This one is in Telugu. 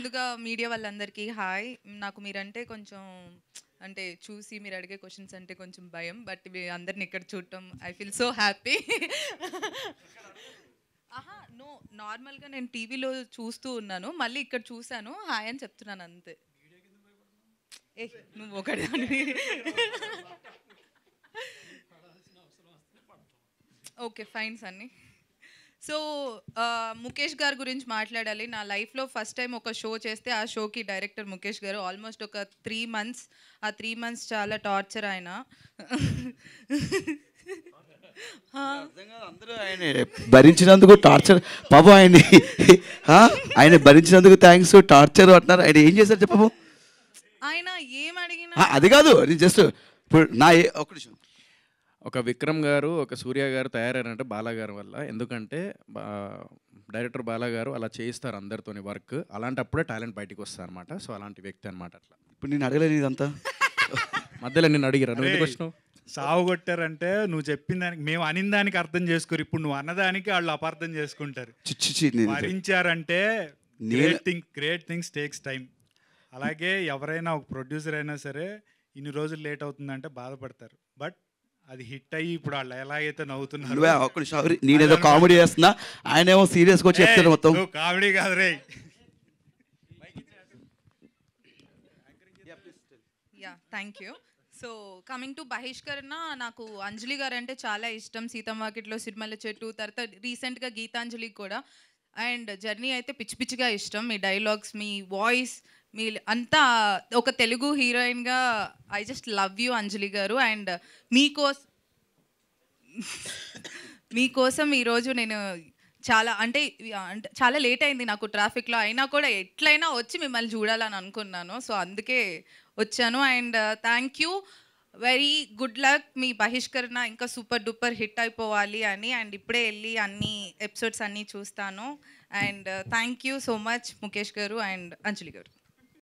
ముందుగా మీడియా వాళ్ళందరికీ హాయ్. నాకు మీరంటే కొంచెం అంటే చూసి మీరు అడిగే క్వశ్చన్స్ అంటే కొంచెం భయం. బట్ మీ అందరిని ఇక్కడ చూడటం ఐ ఫీల్ సో హ్యాపీ. ఆహా! నో, నార్మల్‌గా నేను టీవీలో చూస్తూ ఉన్నాను. మళ్ళీ ఇక్కడ చూసాను. హాయ్ అని చెప్తున్నాను అంతే. ఏ నువ్వు ఒకదానివి. Okay, fine Sunny. So Mukesh గారి గురించి మాట్లాడాలి. నా లైఫ్లో ఫస్ట్ టైం ఒక షో చేస్తే ఆ షోకి డైరెక్టర్ ముఖేష్ గారు ఆల్మోస్ట్ ఒక 3 మంత్స్. ఆ 3 మంత్స్ చాలా టార్చర్ ఆయన. అందరూ ఆయన భరించినందుకు టార్చర్ పాపం ఆయన్ని ఆయన భరించినందుకు థ్యాంక్స్ టార్చర్ అంటున్నారు. ఆయన ఏం చేశారు చెప్పు. ఆయన ఏం అడిగినా అది కాదు, జస్ట్ ఇప్పుడు నా ఒక నిమిషం. ఒక విక్రమ్ గారు ఒక సూర్య గారు తయారయ్యారంటే బాలా గారి వల్ల. ఎందుకంటే డైరెక్టర్ బాలా గారు అలా చేయిస్తారు అందరితోని వర్క్. అలాంటప్పుడే టాలెంట్ బయటికి వస్తారు అనమాట. సో అలాంటి వ్యక్తి అనమాట. అట్లా ఇప్పుడు నేను అడగలేను ఇదంతా. మధ్యలో నేను అడిగిరా నువ్వు ఎందుకు వచ్చినావు? సాగు కొట్టారంటే నువ్వు చెప్పిన దానికి మేము అనిన దానికి అర్థం చేసుకోరు. ఇప్పుడు నువ్వు అన్నదానికి వాళ్ళు అపార్థం చేసుకుంటారు. భరించారంటే గ్రేట్ థింగ్స్ టేక్స్ టైం. అలాగే ఎవరైనా ఒక ప్రొడ్యూసర్ అయినా సరే ఇన్ని రోజులు లేట్ అవుతుందంటే బాధపడతారు. బట్ అది హిట్ అయ్యి ఇప్పుడు వాళ్ళు ఎలాగైతే నవ్వుతున్నారు. నేనేదో కామెడీ చేస్తున్నా, ఆయన ఏమో సీరియస్గా వచ్చి చెప్తారు మొత్తం. కామెడీ కాదు రే. Yeah, thank you. So coming to Bahishkarana, నాకు అంజలి గారు అంటే చాలా ఇష్టం. సీతమ్మ వాకిట్లో సిరిమల్లె చెట్టు, తర్వాత రీసెంట్గా గీతాంజలి కూడా. అండ్ జర్నీ అయితే పిచ్చి పిచ్చిగా ఇష్టం. మీ డైలాగ్స్, మీ వాయిస్, మీ అంతా ఒక తెలుగు హీరోయిన్గా ఐ జస్ట్ లవ్ యూ అంజలి గారు. అండ్ మీకోసం ఈరోజు నేను చాలా అంటే చాలా లేట్ అయింది నాకు ట్రాఫిక్లో, అయినా కూడా ఎట్లయినా వచ్చి మిమ్మల్ని చూడాలని అనుకున్నాను. సో అందుకే వచ్చాను. And thank you, very good luck. మీ బహిష్కరణ ఇంకా సూపర్ డూపర్ హిట్ అయిపోవాలి అని. అండ్ ఇప్పుడే వెళ్ళి అన్ని ఎపిసోడ్స్ అన్నీ చూస్తాను. And thank you so much Mukesh గారు అండ్ అంజలి గారు.